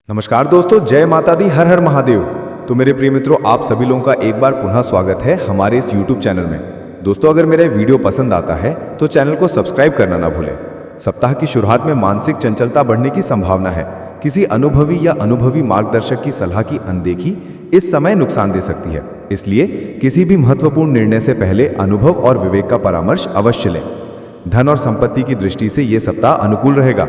नमस्कार दोस्तों, जय माता दी, हर हर महादेव। तो मेरे प्रिय मित्रों, आप सभी लोगों का एक बार पुनः स्वागत है हमारे इस YouTube चैनल में। दोस्तों, अगर मेरा वीडियो पसंद आता है तो चैनल को सब्सक्राइब करना ना भूलें। सप्ताह की शुरुआत में मानसिक चंचलता बढ़ने की संभावना है। किसी अनुभवी या अनुभवी मार्गदर्शक की सलाह की अनदेखी इस समय नुकसान दे सकती है, इसलिए किसी भी महत्वपूर्ण निर्णय से पहले अनुभव और विवेक का परामर्श अवश्य लें। धन और संपत्ति की दृष्टि से यह सप्ताह अनुकूल रहेगा।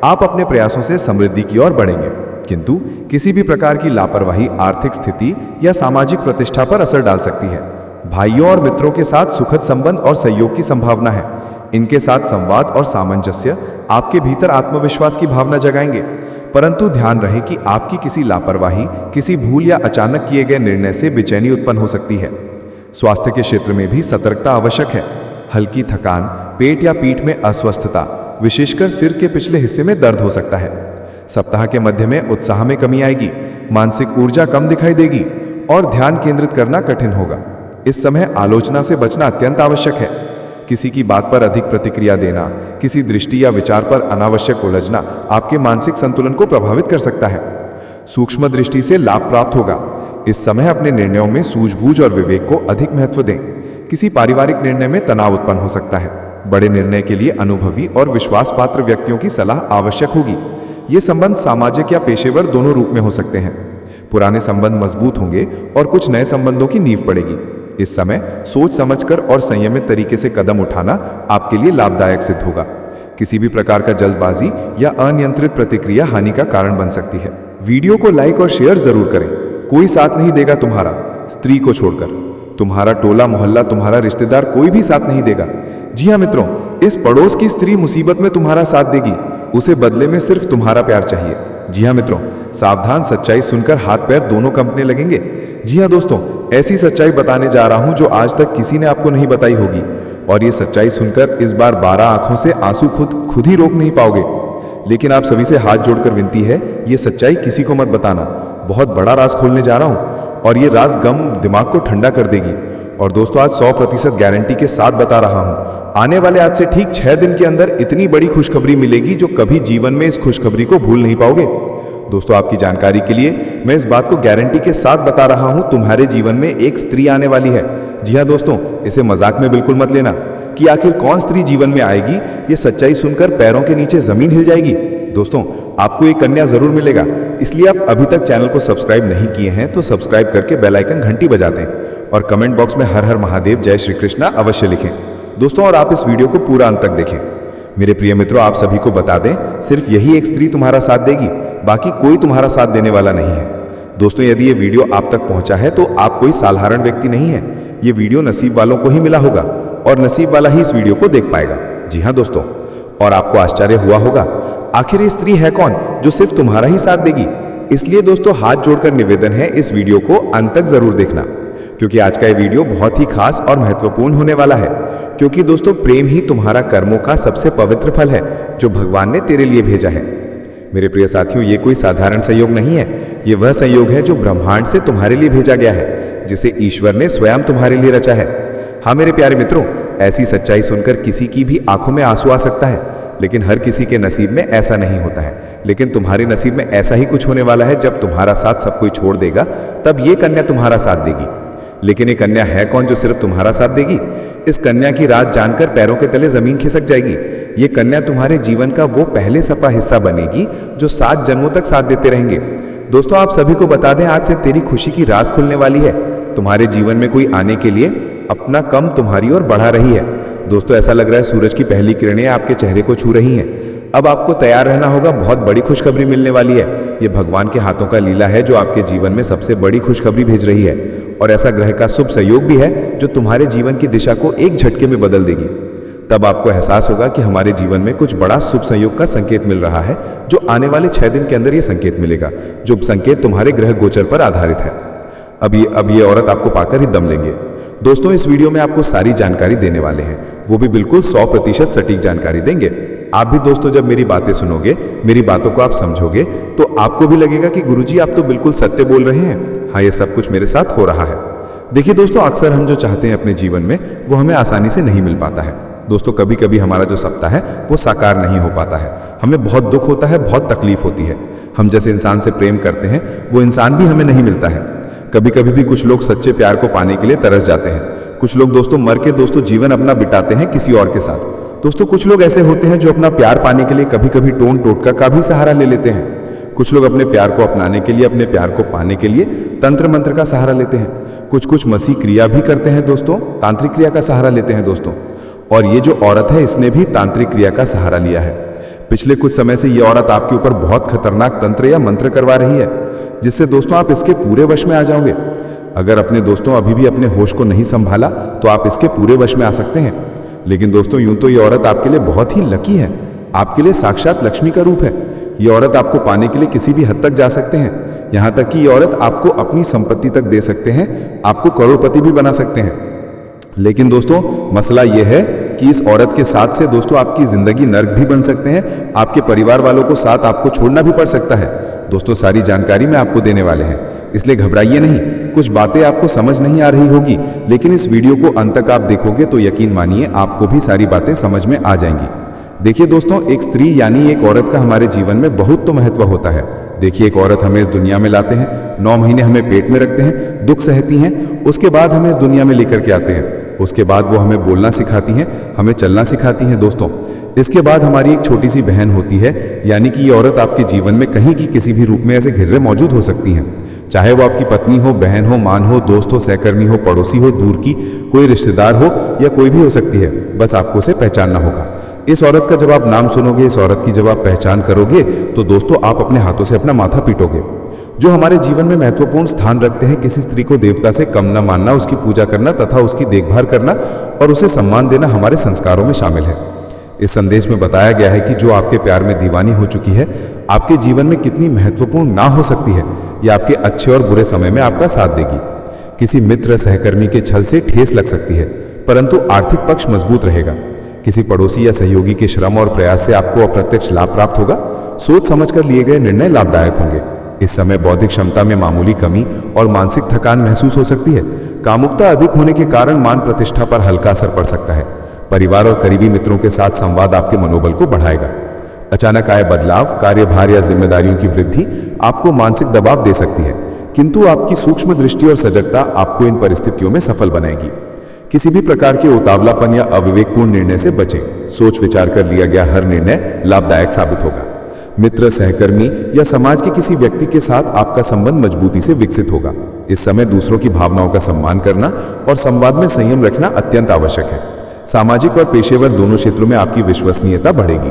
आप अपने प्रयासों से समृद्धि की ओर बढ़ेंगे, किंतु किसी भी प्रकार की लापरवाही आर्थिक स्थिति या सामाजिक प्रतिष्ठा पर असर डाल सकती है। भाइयों और मित्रों के साथ सुखद संबंध और सहयोग की संभावना है। इनके साथ संवाद और सामंजस्य आपके भीतर आत्मविश्वास की भावना जगाएंगे, परंतु ध्यान रहे कि आपकी किसी लापरवाही, किसी भूल या अचानक किए गए निर्णय से बेचैनी उत्पन्न हो सकती है। स्वास्थ्य के क्षेत्र में भी सतर्कता आवश्यक है। हल्की थकान, पेट या पीठ में अस्वस्थता, विशेषकर सिर के पिछले हिस्से में दर्द हो सकता है। सप्ताह के मध्य में उत्साह में कमी आएगी, मानसिक ऊर्जा कम दिखाई देगी और ध्यान केंद्रित करना कठिन होगा। इस समय आलोचना से बचना अत्यंत आवश्यक है। किसी की बात पर अधिक प्रतिक्रिया देना, किसी दृष्टि या विचार पर अनावश्यक उलझना आपके मानसिक संतुलन को प्रभावित कर सकता है। सूक्ष्म दृष्टि से लाभ प्राप्त होगा। इस समय अपने निर्णयों में सूझबूझ और विवेक को अधिक महत्व दें। किसी पारिवारिक निर्णय में तनाव उत्पन्न हो सकता है। बड़े निर्णय के लिए अनुभवी और विश्वास पात्र व्यक्तियों की सलाह आवश्यक होगी। ये संबंध सामाजिक या पेशेवर दोनों रूप में हो सकते हैं। पुराने संबंध मजबूत होंगे और कुछ नए संबंधों की नींव पड़ेगी। इस समय सोच समझकर और संयमित तरीके से कदम उठाना आपके लिए लाभदायक सिद्ध होगा। किसी भी प्रकार का जल्दबाजी या अनियंत्रित प्रतिक्रिया हानि का कारण बन सकती है। वीडियो को लाइक और शेयर जरूर करें। कोई साथ नहीं देगा तुम्हारा, स्त्री को छोड़कर। तुम्हारा टोला मोहल्ला, तुम्हारा रिश्तेदार, कोई भी साथ नहीं देगा। जी हाँ मित्रों, इस पड़ोस की स्त्री मुसीबत में तुम्हारा साथ देगी। उसे बदले में सिर्फ तुम्हारा प्यार चाहिए। जी हाँ मित्रों, सावधान, सच्चाई सुनकर हाथ पैर दोनों कंपने लगेंगे। जी हाँ दोस्तों, ऐसी सच्चाई बताने जा रहा हूं जो आज तक किसी ने आपको नहीं बताई होगी, और ये सच्चाई सुनकर इस बार 12 आंखों से आंसू खुद ही रोक नहीं पाओगे। लेकिन आप सभी से हाथ जोड़कर विनती है, ये सच्चाई किसी को मत बताना। बहुत बड़ा राज खोलने जा रहा हूं और ये राज गम दिमाग को ठंडा कर देगी। और दोस्तों, आज 100% गारंटी के साथ बता रहा हूं। आने वाले आज से ठीक 6 दिन के अंदर इतनी बड़ी खुशखबरी मिलेगी जो कभी जीवन में इस खुशखबरी को भूल नहीं पाओगे। दोस्तों, आपकी जानकारी के लिए मैं इस बात को गारंटी के साथ बता रहा हूं, तुम्हारे जीवन में एक स्त्री आने वाली है। जी हां दोस्तों, इसे मजाक में बिल्कुल मत लेना कि आखिर कौन स्त्री जीवन में आएगी। ये सच्चाई सुनकर पैरों के नीचे जमीन हिल जाएगी। दोस्तों, आपको एक कन्या जरूर मिलेगा, इसलिए आप अभी तक चैनल को सब्सक्राइब नहीं किए हैं तो सब्सक्राइब करके बेल आइकन घंटी बजा दें और कमेंट बॉक्स में हर हर महादेव, जय श्री कृष्णा अवश्य लिखें। दोस्तों, और आप इस वीडियो को पूरा अंत तक देखें। मेरे प्रिय मित्रों, आप सभी को बता दें, सिर्फ यही एक स्त्री तुम्हारा साथ देगी, बाकी कोई तुम्हारा साथ देने वाला नहीं है। दोस्तों, यदि ये वीडियो आप तक पहुंचा है तो आप कोई साधारण व्यक्ति नहीं है। ये वीडियो नसीब वालों को ही मिला होगा और नसीब वाला ही इस वीडियो को देख पाएगा। जी हाँ दोस्तों, और आपको आश्चर्य हुआ होगा, आखिर ये स्त्री है कौन जो सिर्फ तुम्हारा ही साथ देगी। इसलिए दोस्तों, हाथ जोड़कर निवेदन है, इस वीडियो को अंत तक जरूर देखना, क्योंकि आज का ये वीडियो बहुत ही खास और महत्वपूर्ण होने वाला है। क्योंकि दोस्तों, प्रेम ही तुम्हारा कर्मों का सबसे पवित्र फल है जो भगवान ने तेरे लिए भेजा है। मेरे प्रिय साथियों, ये कोई साधारण संयोग नहीं है। ये वह संयोग है जो ब्रह्मांड से तुम्हारे लिए भेजा गया है, जिसे ईश्वर ने स्वयं तुम्हारे लिए रचा है। हाँ मेरे प्यारे मित्रों, ऐसी सच्चाई सुनकर किसी की भी आंखों में आंसू आ सकता है, लेकिन हर किसी के नसीब में ऐसा नहीं होता है। लेकिन तुम्हारे नसीब में ऐसा ही कुछ होने वाला है। जब तुम्हारा साथ सब कोई छोड़ देगा, तब ये कन्या तुम्हारा साथ देगी। लेकिन ये कन्या है कौन जो सिर्फ तुम्हारा साथ देगी? इस कन्या की राज जानकर पैरों के तले जमीन खिसक जाएगी। ये कन्या तुम्हारे जीवन का वो पहले सपा हिस्सा बनेगी जो 7 जन्मों तक साथ देते रहेंगे। दोस्तों, आप सभी को बता दें, आज से तेरी खुशी की राज खुलने वाली है। तुम्हारे जीवन में कोई आने के लिए अपना कम तुम्हारी ओर बढ़ा रही है। दोस्तों, ऐसा लग रहा है सूरज की पहली किरणें आपके चेहरे को छू रही हैं। अब आपको तैयार रहना होगा, बहुत बड़ी खुशखबरी मिलने वाली है। ये भगवान के हाथों का लीला है जो आपके जीवन में सबसे बड़ी खुशखबरी भेज रही है। और ऐसा ग्रह का शुभ सहयोग भी है जो तुम्हारे जीवन की दिशा को एक झटके में बदल देगी। तब आपको एहसास होगा कि हमारे जीवन में कुछ बड़ा शुभ संयोग का संकेत मिल रहा है, जो आने वाले 6 दिन के अंदर ये संकेत मिलेगा, जो संकेत तुम्हारे ग्रह गोचर पर आधारित है। अब ये औरत आपको पाकर ही दम लेंगे। दोस्तों, इस वीडियो में आपको सारी जानकारी देने वाले हैं, वो भी बिल्कुल 100% सटीक जानकारी देंगे। आप भी दोस्तों, जब मेरी बातें सुनोगे, मेरी बातों को आप समझोगे, तो आपको भी लगेगा कि गुरुजी आप तो बिल्कुल सत्य बोल रहे हैं। हाँ, ये सब कुछ मेरे साथ हो रहा है। देखिए दोस्तों, अक्सर हम जो चाहते हैं अपने जीवन में, वो हमें आसानी से नहीं मिल पाता है। दोस्तों, कभी कभी हमारा जो सपना है वो साकार नहीं हो पाता है। हमें बहुत दुख होता है, बहुत तकलीफ होती है। हम जैसे इंसान से प्रेम करते हैं वो इंसान भी हमें नहीं मिलता है। कभी कभी भी कुछ लोग सच्चे प्यार को पाने के लिए तरस जाते हैं। कुछ लोग दोस्तों मर के दोस्तों जीवन अपना बिताते हैं किसी और के साथ। दोस्तों कुछ लोग ऐसे होते हैं जो अपना प्यार पाने के लिए कभी कभी टोन टोटका का भी सहारा ले लेते हैं। कुछ लोग अपने प्यार को अपनाने के लिए, अपने प्यार को पाने के लिए तंत्र मंत्र का सहारा लेते हैं। कुछ मसीह क्रिया भी करते हैं दोस्तों, तांत्रिक क्रिया का सहारा लेते हैं दोस्तों। और ये जो औरत है इसने भी तांत्रिक क्रिया का सहारा लिया है। पिछले कुछ समय से ये औरत आपके ऊपर बहुत खतरनाक तंत्र या मंत्र करवा रही है, जिससे दोस्तों आप इसके पूरे वश में आ जाओगे। अगर अपने दोस्तों अभी भी अपने होश को नहीं संभाला तो आप इसके पूरे वश में आ सकते हैं। लेकिन दोस्तों यूं तो ये औरत आपके लिए बहुत ही लकी है, आपके लिए साक्षात लक्ष्मी का रूप है। ये औरत आपको पाने के लिए किसी भी हद तक जा सकते हैं। यहाँ तक कि ये औरत आपको अपनी संपत्ति तक दे सकते हैं, आपको करोड़पति भी बना सकते हैं। लेकिन दोस्तों मसला यह है कि इस औरत के साथ से दोस्तों आपकी जिंदगी नर्क भी बन सकते हैं, आपके परिवार वालों को साथ आपको छोड़ना भी पड़ सकता है। दोस्तों सारी जानकारी मैं आपको देने वाले हैं, इसलिए घबराइए नहीं। कुछ बातें आपको समझ नहीं आ रही होगी, लेकिन इस वीडियो को अंत तक आप देखोगे तो यकीन मानिए आपको भी सारी बातें समझ में आ जाएंगी। देखिए दोस्तों, एक स्त्री यानी एक औरत का हमारे जीवन में बहुत तो महत्व होता है। देखिए एक औरत हमें इस दुनिया में लाते हैं, 9 महीने हमें पेट में रखते हैं, दुख सहती हैं, उसके बाद हमें इस दुनिया में लेकर के आते हैं। उसके बाद वो हमें बोलना सिखाती हैं, हमें चलना सिखाती हैं दोस्तों। इसके बाद हमारी एक छोटी सी बहन होती है, यानी कि ये औरत आपके जीवन में कहीं की किसी भी रूप में ऐसे घिर्रे मौजूद हो सकती हैं। चाहे वो आपकी पत्नी हो, बहन हो, मान हो, दोस्त हो, सहकर्मी हो, पड़ोसी हो, दूर की कोई रिश्तेदार हो या कोई भी हो सकती है, बस आपको उसे पहचानना होगा। इस औरत का जब आप नाम सुनोगे, इस औरत की जब आप पहचान करोगे तो दोस्तों आप अपने हाथों से अपना माथा पीटोगे। जो हमारे जीवन में महत्वपूर्ण स्थान रखते हैं, किसी स्त्री को देवता से कम न मानना, उसकी पूजा करना तथा उसकी देखभाल करना और उसे सम्मान देना हमारे संस्कारों में शामिल है। इस संदेश में बताया गया है कि जो आपके प्यार में दीवानी हो चुकी है, आपके जीवन में कितनी महत्वपूर्ण ना हो सकती है, यह आपके अच्छे और बुरे समय में आपका साथ देगी। किसी मित्र सहकर्मी के छल से ठेस लग सकती है, परंतु आर्थिक पक्ष मजबूत रहेगा। किसी पड़ोसी या सहयोगी के श्रम और प्रयास से आपको अप्रत्यक्ष लाभ प्राप्त होगा। सोच समझकर लिए गए निर्णय लाभदायक होंगे। इस समय बौद्धिक क्षमता में मामूली कमी और मानसिक थकान महसूस हो सकती है। कामुकता अधिक होने के कारण मान प्रतिष्ठा पर हल्का असर पड़ सकता है। परिवार और करीबी मित्रों के साथ संवाद आपके मनोबल को बढ़ाएगा। अचानक आए बदलाव, कार्यभार या जिम्मेदारियों की वृद्धि आपको मानसिक दबाव दे सकती है, किंतु आपकी सूक्ष्म दृष्टि और सजगता आपको इन परिस्थितियों में सफल बनाएगी। किसी भी प्रकार के उतावलापन या अविवेकपूर्ण निर्णय से बचें। सोच विचार कर लिया गया हर निर्णय लाभदायक साबित होगा। मित्र, सहकर्मी या समाज के किसी व्यक्ति के साथ आपका संबंध मजबूती से विकसित होगा। इस समय दूसरों की भावनाओं का सम्मान करना और संवाद में संयम रखना अत्यंत आवश्यक है। सामाजिक और पेशेवर दोनों क्षेत्रों में आपकी विश्वसनीयता बढ़ेगी।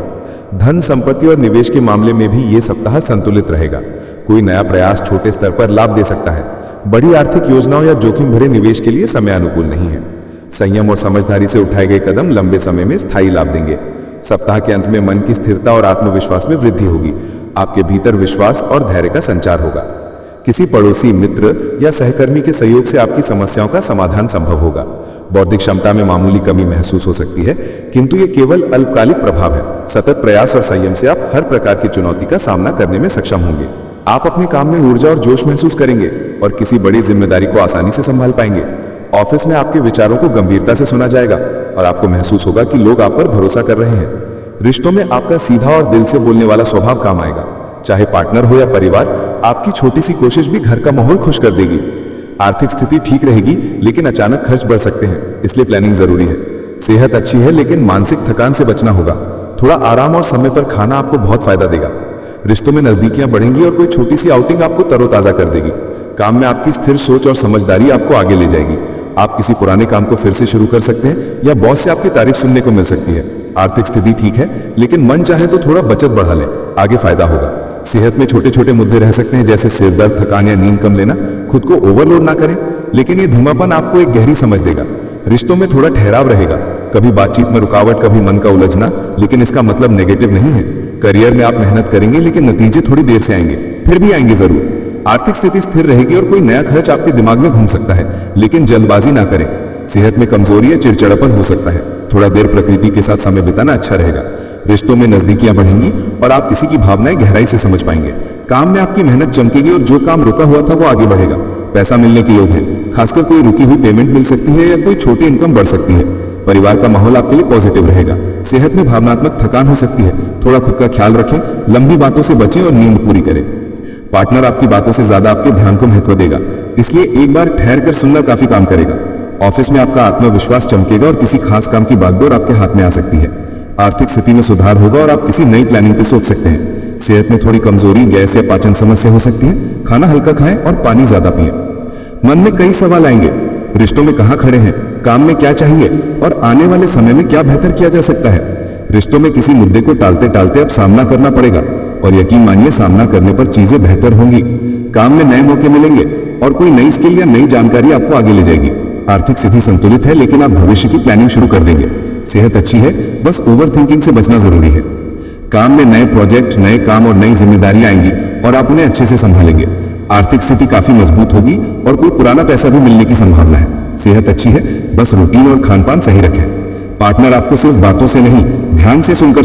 धन, संपत्ति और निवेश के मामले में भी ये सप्ताह संतुलित रहेगा। कोई नया प्रयास छोटे स्तर पर लाभ दे सकता है। बड़ी आर्थिक योजनाओं या जोखिम भरे निवेश के लिए समय अनुकूल नहीं है। संयम और समझदारी से उठाए गए कदम लंबे समय में स्थायी लाभ देंगे। सप्ताह के अंत में मन की स्थिरता और आत्मविश्वास में वृद्धि होगी। आपके भीतर विश्वास और धैर्य का संचार होगा। किसी पड़ोसी, मित्र या सहकर्मी के सहयोग से आपकी समस्याओं का समाधान संभव होगा। बौद्धिक क्षमता में मामूली कमी महसूस हो सकती है, किंतु ये केवल अल्पकालिक प्रभाव है। सतत प्रयास और संयम से आप हर प्रकार की चुनौती का सामना करने में सक्षम होंगे। आप अपने काम में ऊर्जा और जोश महसूस करेंगे और किसी बड़ी जिम्मेदारी को आसानी से संभाल पाएंगे। ऑफिस में आपके विचारों को गंभीरता से सुना जाएगा और आपको महसूस होगा कि लोग आप पर भरोसा कर रहे हैं। रिश्तों में आपका सीधा और दिल से बोलने वाला स्वभाव काम आएगा। चाहे पार्टनर हो या परिवार, आपकी छोटी सी कोशिश भी घर का माहौल खुश कर देगी। आर्थिक स्थिति ठीक रहेगी, लेकिन अचानक खर्च बढ़ सकते हैं, इसलिए प्लानिंग जरूरी है। सेहत अच्छी है, लेकिन मानसिक थकान से बचना होगा। थोड़ा आराम और समय पर खाना आपको बहुत फायदा देगा। रिश्तों में नजदीकियां बढ़ेंगी और कोई छोटी सी आउटिंग आपको तरोताजा कर देगी। काम में आपकी स्थिर सोच और समझदारी आपको आगे ले जाएगी। आप किसी पुराने काम को फिर से शुरू कर सकते हैं या बॉस से आपकी तारीफ सुनने को मिल सकती है। आर्थिक स्थिति ठीक है, लेकिन मन चाहे तो थोड़ा बचत बढ़ा लें, आगे फायदा होगा। सेहत में छोटे छोटे मुद्दे रह सकते हैं, जैसे सिर दर्द, थकान या नींद कम लेना। खुद को ओवरलोड ना करें, लेकिन ये धीमापन आपको एक गहरी समझ देगा। रिश्तों में थोड़ा ठहराव रहेगा, कभी बातचीत में रुकावट, कभी मन का उलझना, लेकिन इसका मतलब नेगेटिव नहीं है। करियर में आप मेहनत करेंगे, लेकिन नतीजे थोड़ी देर से आएंगे, फिर भी आएंगे जरूर। आर्थिक स्थिति स्थिर रहेगी और कोई नया खर्च आपके दिमाग में घूम सकता है, लेकिन जल्दबाजी ना करें। सेहत में कमजोरी या चिड़चिड़ापन हो सकता है। थोड़ा देर प्रकृति के साथ समय बिताना अच्छा रहेगा। रिश्तों में नजदीकियां बढ़ेंगी और आप किसी की भावनाएं गहराई से समझ पाएंगे। काम में आपकी मेहनत चमकेगी और जो काम रुका हुआ था वो आगे बढ़ेगा। पैसा मिलने के योग है, खासकर कोई रुकी हुई पेमेंट मिल सकती है या कोई छोटी इनकम बढ़ सकती है। परिवार का माहौल आपके लिए पॉजिटिव रहेगा। सेहत में भावनात्मक थकान हो सकती है, थोड़ा खुद का ख्याल रखें, लंबी बातों से बचें और नींद पूरी करें। पार्टनर आपकी बातों से ज्यादा आपके ध्यान को महत्व देगा, इसलिए एक बार ठहर कर सुनना काफी काम करेगा। ऑफिस में आपका आत्मविश्वास चमकेगा और किसी खास काम की बागडोर आपके हाथ में आ सकती है। आर्थिक स्थिति में सुधार होगा और आप किसी नई प्लानिंग पे सोच सकते हैं। सेहत में थोड़ी कमजोरी, गैस या पाचन समस्या हो सकती है। खाना हल्का खाएं और पानी ज्यादा पिएं। मन में कई सवाल आएंगे, रिश्तों में कहां खड़े हैं, काम में क्या चाहिए और आने वाले समय में क्या बेहतर किया जा सकता है। रिश्तों में किसी मुद्दे को टालते टालते अब सामना करना पड़ेगा और यकीन मानिए सामना करने पर चीजें बेहतर होंगी। काम में नए मौके मिलेंगे और कोई नई स्किल या नई जानकारी आपको आगे ले जाएगी। आर्थिक स्थिति संतुलित है, लेकिन आप भविष्य की प्लानिंग शुरू कर देंगे। सेहत अच्छी है, बस ओवर थिंकिंग से बचना जरूरी है। काम में नए प्रोजेक्ट, नए काम और नई जिम्मेदारियां आएंगी और आप उन्हें अच्छे से संभालेंगे। आर्थिक स्थिति काफी मजबूत होगी और कोई पुराना पैसा भी मिलने की संभावना है। सेहत अच्छी है, बस रूटीन और खान पान सही रखें। पार्टनर आपको सिर्फ बातों से नहीं, ध्यान से सुनकर